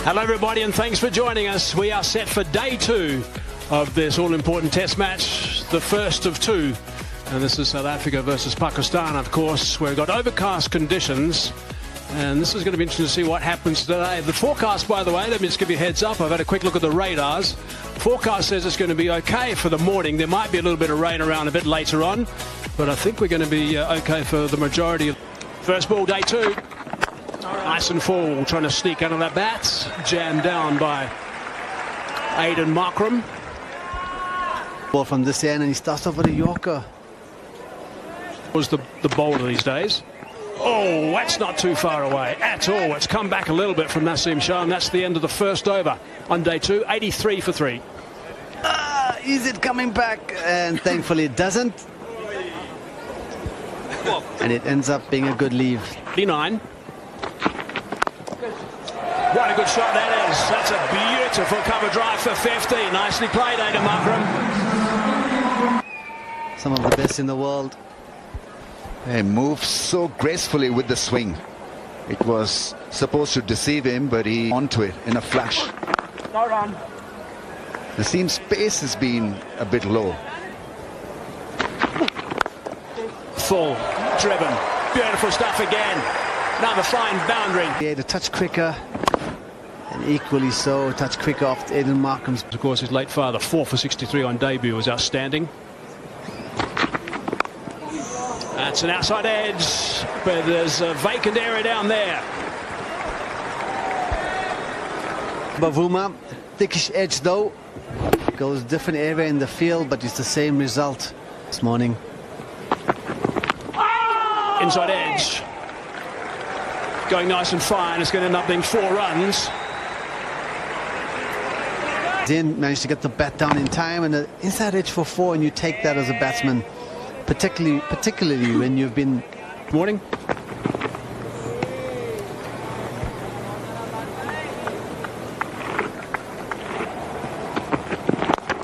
Hello everybody and thanks for joining us. We are set for day 2 of this all-important test match, the first of 2. And this is South Africa versus Pakistan, of course. We've got overcast conditions. And this is going to be interesting to see what happens today. The forecast, by the way, let me just give you a heads up. I've had a quick look at the radars. Forecast says it's going to be okay for the morning. There might be a little bit of rain around a bit later on. But I think we're going to be okay for the majority. First ball, day 2. Nice and full, trying to sneak out of that bat. Jammed down by Aiden Markram. Ball from this end, and he starts off with a Yorker. Was the bowler these days. Oh, that's not too far away at all. It's come back a little bit from Naseem Shah, and that's the end of the first over on day 2. 83 for 3. Is it coming back? And thankfully it doesn't. And it ends up being a good leave. 89. What a good shot that is. That's a beautiful cover drive for 50. Nicely played, Aiden Markram. Some of the best in the world. He moves so gracefully with the swing. It was supposed to deceive him, but he onto it in a flash. No run. The seam's pace has been a bit low. Full, driven, beautiful stuff again. Another fine boundary. He had a touch quicker, and equally so, a touch quicker off Aiden Markram's. Of course, his late father, 4 for 63 on debut, was outstanding. That's an outside edge, but there's a vacant area down there. Bavuma, thickish edge though. Goes different area in the field, but it's the same result this morning. Inside edge. Going nice and fine. It's going to end up being 4 runs. Then managed to get the bat down in time, and the inside edge for 4, and you take that as a batsman, particularly when you've been. Morning.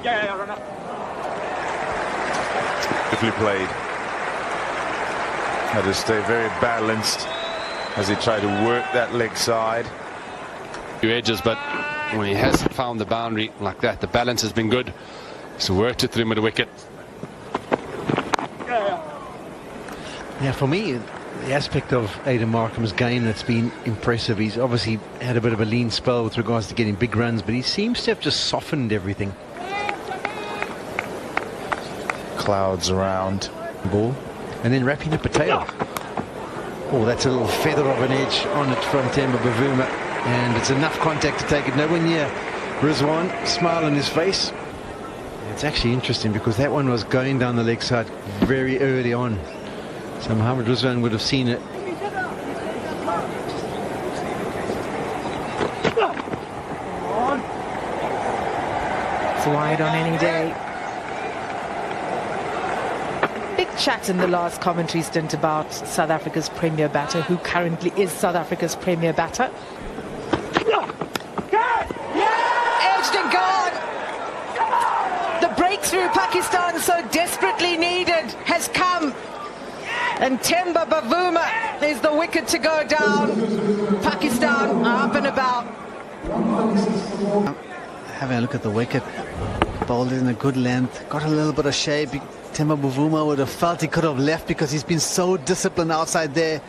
Yeah, run up. Beautifully played. Had to stay very balanced as he tried to work that leg side. Few edges, but when he hasn't found the boundary like that, the balance has been good. So worked it through with a wicket. Yeah, for me, the aspect of Aiden Markram's game that's been impressive, he's obviously had a bit of a lean spell with regards to getting big runs, but he seems to have just softened everything. Clouds around. Ball. And then wrapping up a tail. Oh, that's a little feather of an edge on it from Temba Bavuma, and it's enough contact to take it nowhere near Rizwan. Smile on his face. It's actually interesting because that one was going down the leg side very early on, so Mohammad Rizwan would have seen it. It's wide on any day. Big chat in the last commentary stint about South Africa's premier batter, who currently is South Africa's premier batter. Edged and gone. The breakthrough Pakistan so desperately needed has come. And Temba Bavuma is the wicket to go down. Pakistan are up and about. Having a look at the wicket. Bowled in a good length. Got a little bit of shape. Temba Bavuma would have felt he could have left because he's been so disciplined outside there.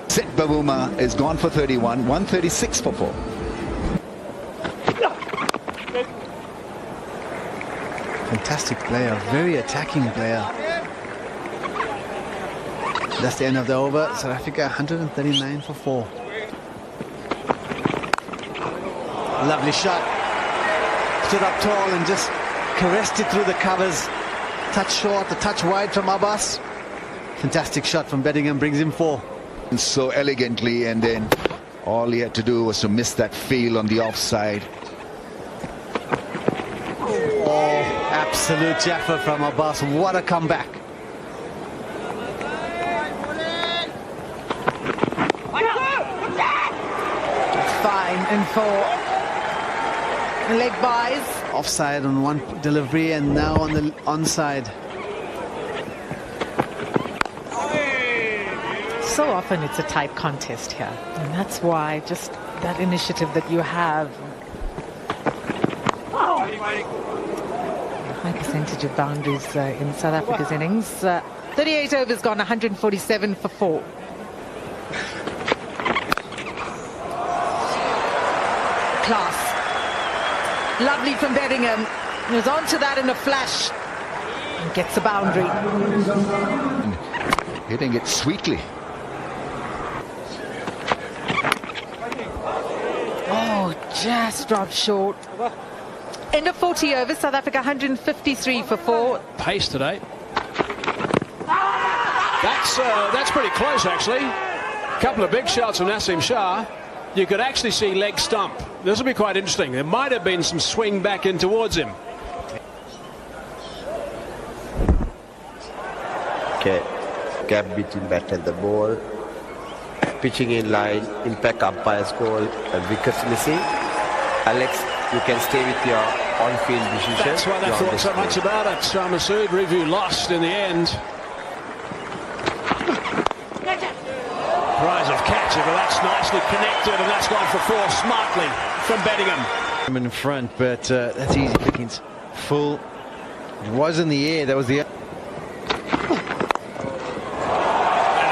Set Bavuma is gone for 31, 136 for 4. Fantastic player, very attacking player. That's the end of the over. South Africa 139 for 4. Lovely shot. Stood up tall and just caressed it through the covers. Touch short, a touch wide from Abbas. Fantastic shot from Bedingham, brings him 4. And so elegantly, and then all he had to do was to miss that field on the offside. Oh, absolute Jaffa from Abbas. What a comeback. Fine and 4. Leg buys. Offside on one delivery and now on the onside. So often it's a tight contest here, and that's why just that initiative that you have. High percentage of boundaries in South Africa's innings. 38 overs gone, 147 for 4. Class. Lovely from Bedingham. He was onto that in a flash. And gets a boundary. Hitting it sweetly. Oh, just dropped short. End of 40 overs, South Africa 153 for 4. Pace today. That's pretty close, actually. A couple of big shots from Naseem Shah. You could actually see leg stump. This will be quite interesting. There might have been some swing back in towards him. Okay, gap between bat and the ball. Pitching in line, impact umpire's call, and wickets missing. Alex, you can stay with your on-field decision. That's why they thought so much about it. Masood, review lost in the end. Prize of catch, but that's nicely connected, and that's gone for 4 smartly from Bedingham. In front, but that's easy pickings. Full. It was in the air. That was the. And a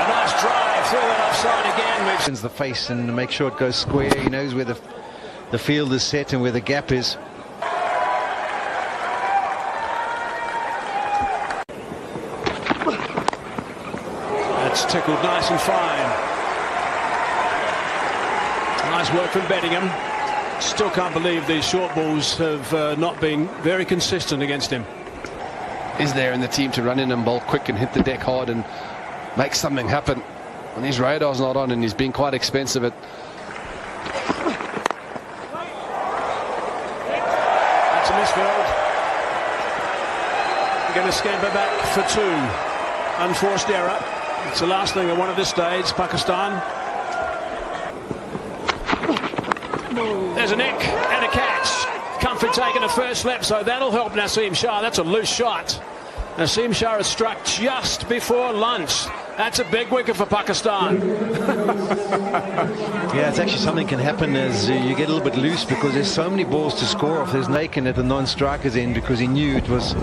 nice drive through that offside again. The face and make sure it goes square. He knows where the field is set and where the gap is. That's tickled nice and fine. Nice work from Bedingham. Still can't believe these short balls have not been very consistent against him. Is there in the team to run in and bowl quick and hit the deck hard and make something happen. When his radar's not on and he's been quite expensive at. That's a misfield. We're going to scamper back for 2. Unforced error. It's the last thing they want at this stage, Pakistan. There's a nick and a catch. Comfy taking a first slip, so that'll help Naseem Shah. That's a loose shot. Naseem Shah has struck just before lunch. That's a big wicket for Pakistan. Yeah, it's actually something can happen as you get a little bit loose because there's so many balls to score off. There's Naken at the non-striker's end because he knew it was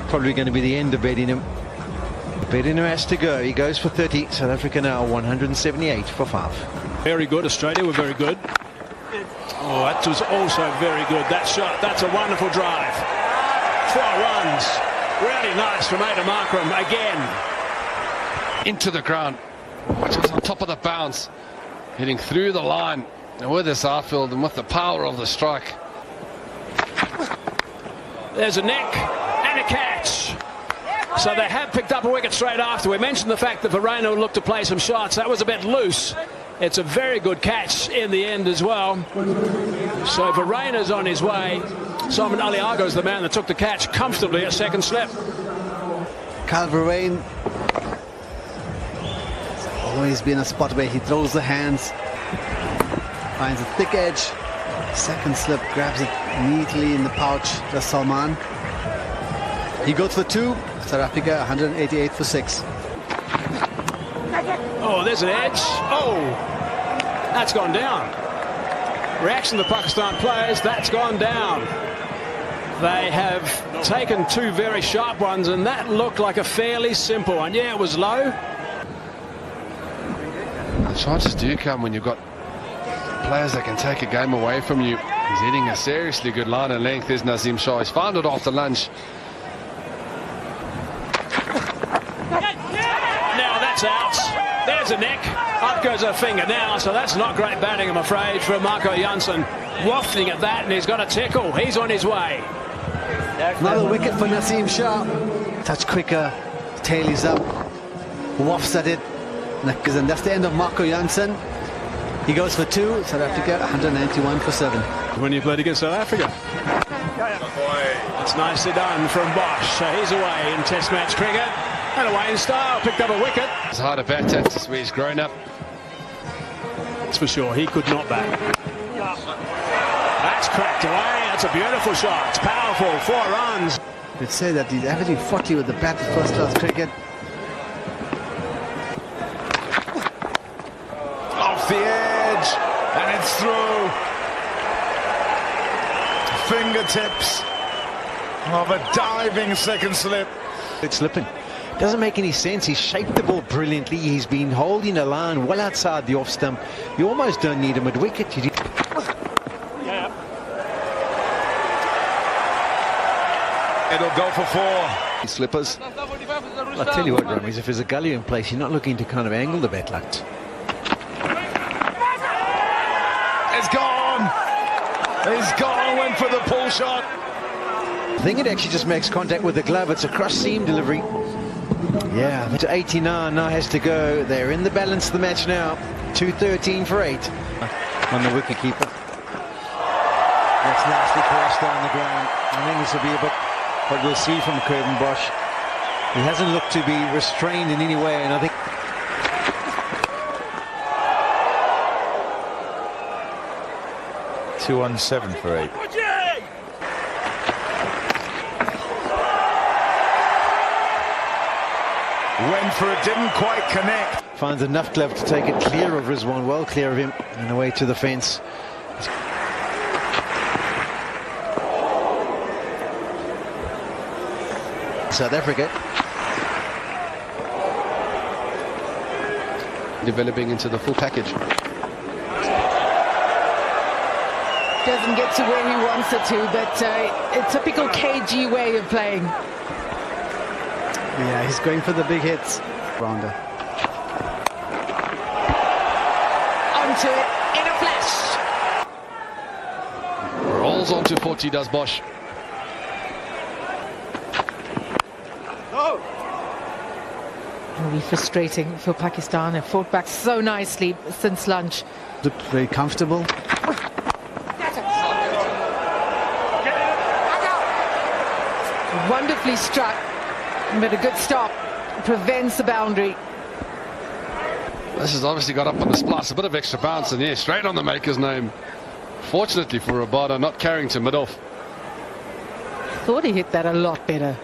probably going to be the end of Bedingham. Bedingham has to go. He goes for 30. South Africa now 178 for 5. Very good. Australia were very good. Oh, that was also very good. That shot, that's a wonderful drive. 4 runs. Really nice from Adam Markram again. Into the ground. Just on top of the bounce. Hitting through the line. And with this outfield and with the power of the strike. There's a nick and a catch. So they have picked up a wicket straight after. We mentioned the fact that Verreynne looked to play some shots. That was a bit loose. It's a very good catch in the end as well. So Verreynne's on his way. Simon Aliago's the man that took the catch comfortably at second slip. Kyle Verreynne always been a spot where he throws the hands, finds a thick edge, second slip, grabs it neatly in the pouch. Just Salman. He goes for 2. South Africa 188 for 6. Oh, there's an edge. Oh, that's gone down. Reaction to the Pakistan players, that's gone down. They have taken 2 very sharp ones, and that looked like a fairly simple one. Yeah, it was low. The chances do come when you've got players that can take a game away from you. He's hitting a seriously good line and length. There's Naseem Shah. He's found it after lunch. Now that's out. There's a nick. Up goes a finger now, so that's not great batting, I'm afraid, from Marco Jansen. Wafting at that, and he's got a tickle. He's on his way. Another wicket for Naseem Shah. Touch quicker. Tail is up. Wafts at it. And that's the end of Marco Jansen. He goes for 2. South Africa 191 for 7. When you played against South Africa. It's nicely done from Bosch. So he's away in Test match cricket. And away in style. Picked up a wicket. It's hard to bat. That's where he's grown up. That's for sure. He could not bat. That's cracked away. That's a beautiful shot. It's powerful. 4 runs. You'd say that he's averaging 40 with the bat in first-class cricket. Off the edge. And it's through. Fingertips of a diving second slip. It's slipping. Doesn't make any sense. He's shaped the ball brilliantly. He's been holding a line well outside the off stump. You almost don't need him at wicket. It'll go for 4. Slippers. Well, I tell you what, Rummies, if there's a gully in place, you're not looking to kind of angle the bat like. It's gone. He's gone. Went for the pull shot. I think it actually just makes contact with the glove. It's a cross-seam delivery. Yeah, to 89 now has to go. They're in the balance of the match now. 2-13 for 8 on the wicketkeeper. That's nicely crossed down the ground. I think this will be a bit what we'll see from Curvin Bosch. He hasn't looked to be restrained in any way, and I think 2 on 7 for 8. Went for it, didn't quite connect. finds enough glove to take it clear of Rizwan, well clear of him, and away to the fence. South Africa developing into the full package. Doesn't get to where he wants it to, but a typical KG way of playing. Yeah, he's going for the big hits. Rounder. Onto it in a flash. Rolls onto 40, does Bosch. It'll be frustrating for Pakistan. They've fought back so nicely since lunch. Looked very comfortable. Wonderfully struck, but a good stop prevents the boundary. This has obviously got up on the splice, a bit of extra bounce, and yeah, straight on the maker's name. Fortunately for Rabada, not carrying to mid-off. Thought he hit that a lot better.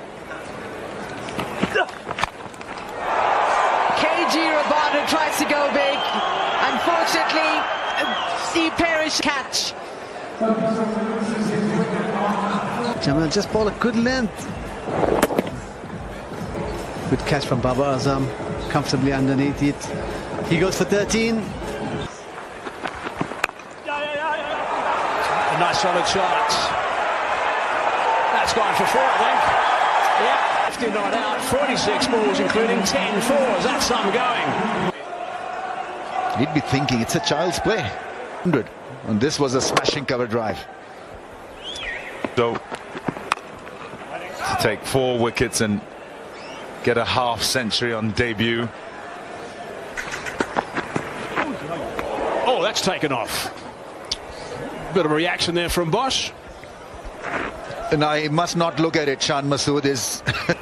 KG Rabada tries to go big. Unfortunately, the Perish catch. Jamal just ball a good length. Good catch from Baba Azam, comfortably underneath it. He goes for 13. A nice solid shot. That's gone for 4, I think. Yeah, 59 out, 46 balls, including 10 fours. That's some going. He'd be thinking it's a child's play. 100. And this was a smashing cover drive. So to take 4 wickets and get a half century on debut. Oh, that's taken off. Bit of a reaction there from Bosch. And I must not look at it. Shan Masood is Cracked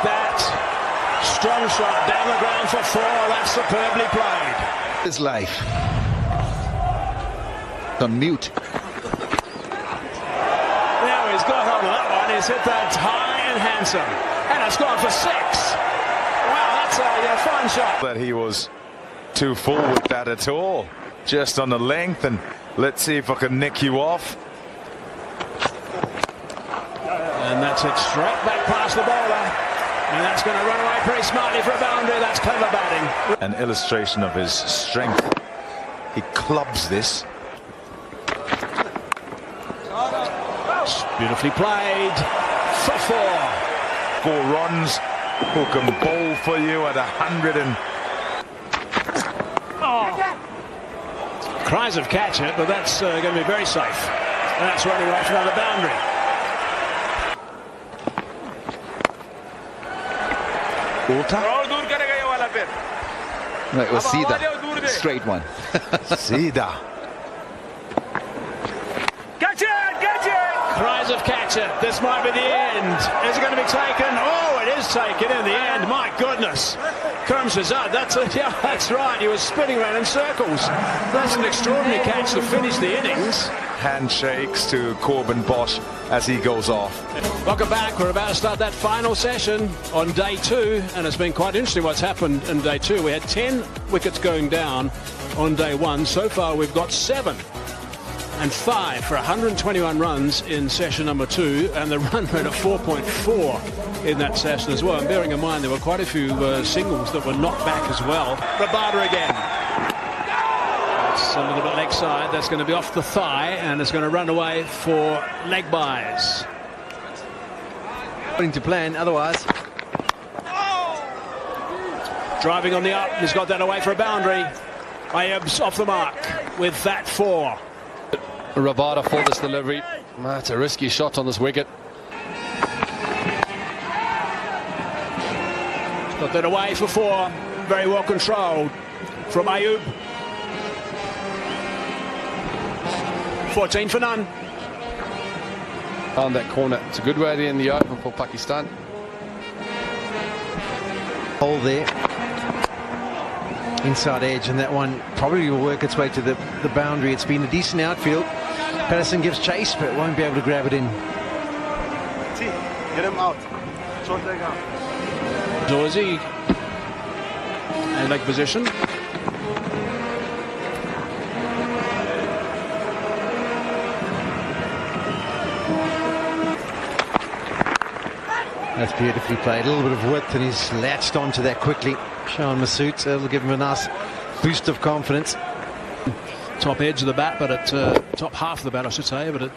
that. Strong shot down the ground for 4. That's superbly played. his life. On mute. Now he's got hold of that one. He's hit that high and handsome. And it's gone for 6. Wow, that's a fine shot. That he was too full with that at all. Just on the length, and let's see if I can nick you off. And that's it straight back past the bowler. And that's going to run away pretty smartly for a boundary. That's clever batting. An illustration of his strength. He clubs this. Beautifully played for 4. 4 runs. Who can bowl for you at 100 and... Cries of catch it, but that's going to be very safe. That's running away for another boundary. Right, it was Sida. Straight one. Sida. Cries of catch it. This might be the end. Is it going to be taken? Oh, it is taken in the end. My goodness. Comes as out. Yeah, that's right. He was spinning around in circles. That's an extraordinary catch to finish the innings. Handshakes to Corbin Bosch as he goes off. Welcome back. We're about to start that final session on day 2, and it's been quite interesting what's happened in day 2. We had 10 wickets going down on day 1. So far, we've got 7 and 5 for 121 runs in session number 2, and the run rate of 4.4 in that session as well. And bearing in mind, there were quite a few singles that were knocked back as well. Rabada again. That's a little bit leg side. That's going to be off the thigh, and it's going to run away for leg byes. According to plan, otherwise. Driving on the up, he's got that away for a boundary. Ayub's off the mark with that 4. Rabada for this delivery. That's a risky shot on this wicket. Got that away for 4. Very well controlled from Ayub. 14 for none. On that corner. It's a good way to end the open for Pakistan. Hole there. Inside edge, and that one probably will work its way to the boundary. It's been a decent outfield. Patterson gives chase, but won't be able to grab it in. Get him out. Short leg out. Dorsey. And leg position. That's beautifully played. A little bit of width, and he's latched onto that quickly. Sean Masood, it'll give him a nice boost of confidence. Top edge of the bat, but at top half of the bat, I should say, but it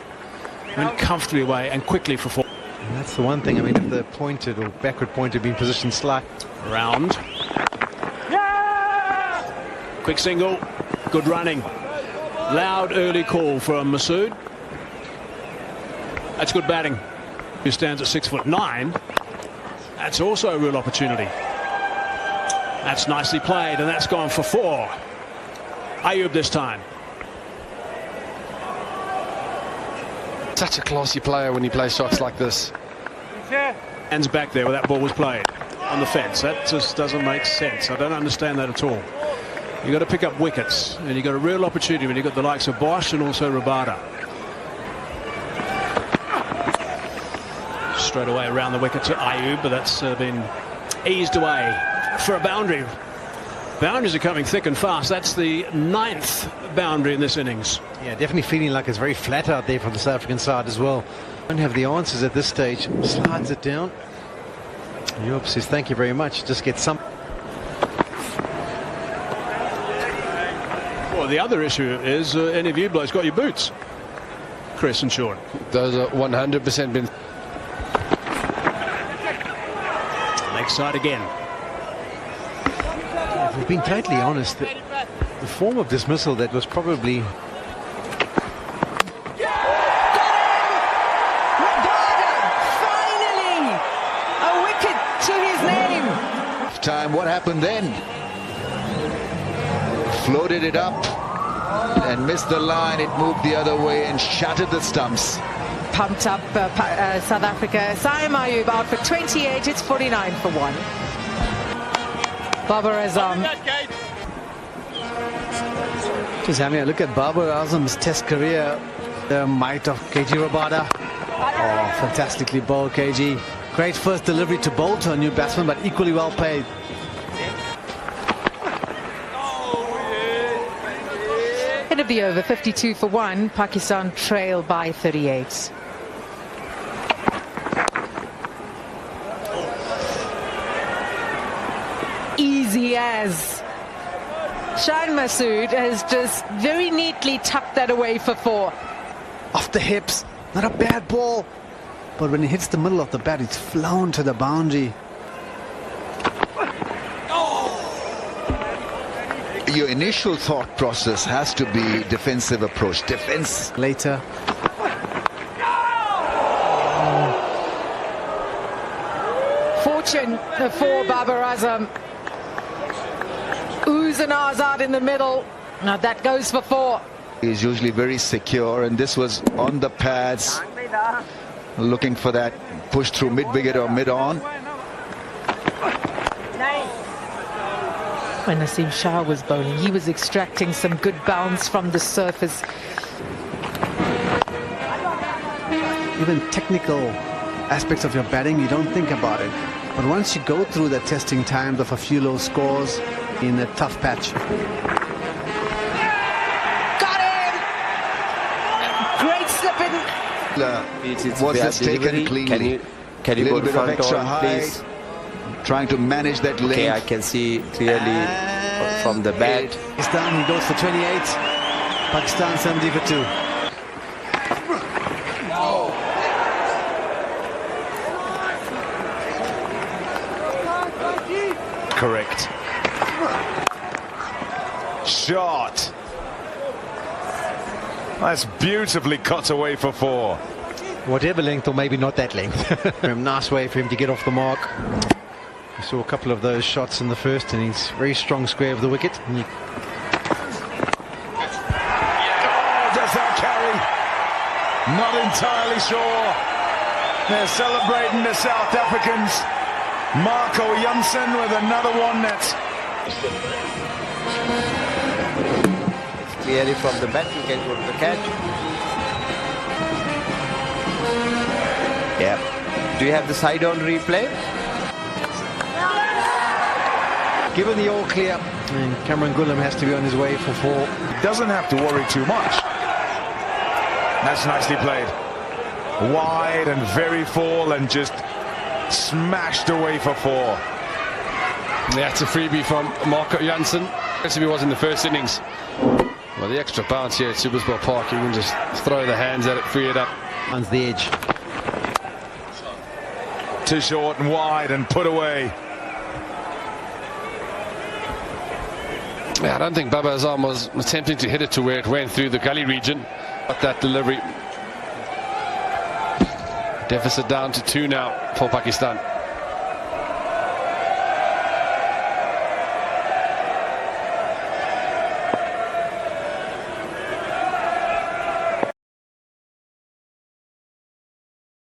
went comfortably away and quickly for 4. And that's the one thing. I mean, if the pointed or backward point had been positioned slight. Round. Quick single. Good running. Loud early call from Masood. That's good batting. Who stands at 6'9". That's also a real opportunity. That's nicely played, and that's gone for 4. Ayub this time. Such a classy player when he plays shots like this. Hands back there where that ball was played on the fence. That just doesn't make sense. I don't understand that at all. You've got to pick up wickets, and you've got a real opportunity when you've got the likes of Bosch and also Rabada. Straight away around the wicket to Ayub, but that's been eased away for a boundary. Boundaries are coming thick and fast. That's the 9th boundary in this innings. Yeah, definitely feeling like it's very flat out there from the South African side as well. Don't have the answers at this stage. Slides it down. Ayub says thank you very much. Just get some. Well, the other issue is any of you blokes got your boots, Chris and Sean. Those are 100% been. Leg side again. If we've been totally honest, the form of dismissal that was probably. Finally! A wicket to his name. Time. What happened then? Floated it up and missed the line. It moved the other way and shattered the stumps. Pumped up South Africa. Saim Ayub out for 28. It's 49 for 1. Babar Azam. Just having a look at Babar Azam's test career. The might of KG Rabada. Oh, fantastically bowled, KG. Great first delivery to bowl to a new batsman, but equally well played. It'll be over 52 for 1. Pakistan trail by 38. Easy as. Shan Masood has just very neatly tucked that away for 4. Off the hips. Not a bad ball. But when it hits the middle of the bat, it's flown to the boundary. Your initial thought process has to be defensive approach. Defense. Later. Fortune for Babar Azam. Oohs and ahs out in the middle. Now that goes for 4. He's usually very secure, and this was on the pads, looking for that push through mid-wicket or mid-on. When Naseem Shah was bowling, he was extracting some good bounce from the surface. Even technical aspects of your batting, you don't think about it. But once you go through the testing times of a few low scores in a tough patch. Got him! Great slipping. Was this taken cleanly? Can you go to Little bit of front extra on, high, please? trying to manage that length. Okay, I can see clearly from the bat. Pakistan, he goes for 28. Pakistan 70 for 2. Correct. Shot. That's beautifully cut away for 4. Whatever length, or maybe not that length. Nice way for him to get off the mark. We saw a couple of those shots in the first innings. Very strong square of the wicket. Oh, does that carry? Not entirely sure. They're celebrating the South Africans. Marco Jansen with another one net. Clearly from the bat, you can go to the catch. Yeah. Do you have the side-on replay? Given the all clear, and Cameron Gullam has to be on his way for 4. Doesn't have to worry too much. That's nicely played. Wide and very full and just smashed away for 4. That's a freebie from Marco Jansen. As he was in the first innings. Well, the extra bounce here at Supersport Park, you can just throw the hands at it, free it up. On the edge. Too short and wide and put away. Yeah, I don't think Baba Azam was attempting to hit it to where it went through the gully region. But that delivery. Deficit down to 2 now for Pakistan.